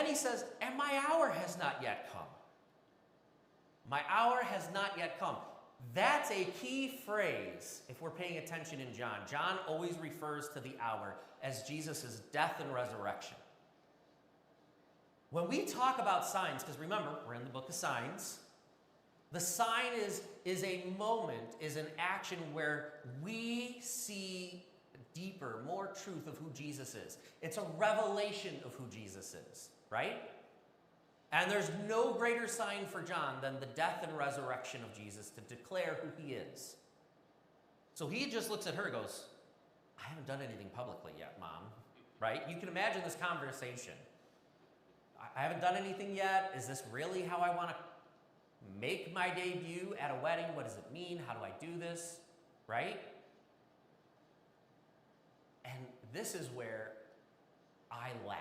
he says, and my hour has not yet come. My hour has not yet come. That's a key phrase if we're paying attention in John. John always refers to the hour as Jesus' death and resurrection. When we talk about signs, because remember, we're in the book of signs, the sign is a moment, is an action where we see deeper, more truth of who Jesus is. It's a revelation of who Jesus is, right? And there's no greater sign for John than the death and resurrection of Jesus to declare who he is. So he just looks at her and goes, I haven't done anything publicly yet, Mom, right? You can imagine this conversation. I haven't done anything yet. Is this really how I want to make my debut at a wedding? What does it mean? How do I do this? Right? And this is where I laugh,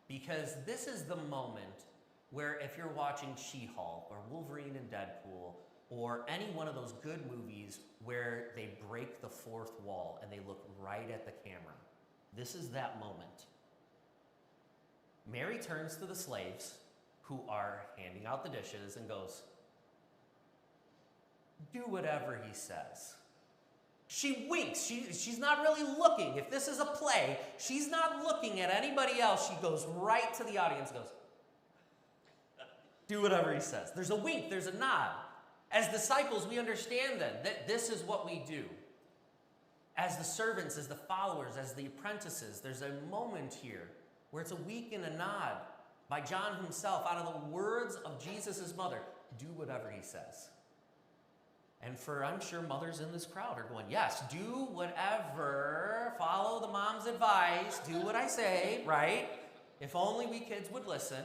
because this is the moment where if you're watching She-Hulk or Wolverine and Deadpool or any one of those good movies where they break the fourth wall and they look right at the camera, this is that moment. Mary turns to the slaves who are handing out the dishes and goes, do whatever he says. She winks. She's not really looking. If this is a play, she's not looking at anybody else. She goes right to the audience and goes, do whatever he says. There's a wink. There's a nod. As disciples, we understand then that this is what we do. As the servants, as the followers, as the apprentices, there's a moment here where it's a wink and a nod by John himself out of the words of Jesus' mother. Do whatever he says. And for, I'm sure, mothers in this crowd are going, yes, do whatever, follow the mom's advice, do what I say, right? If only we kids would listen.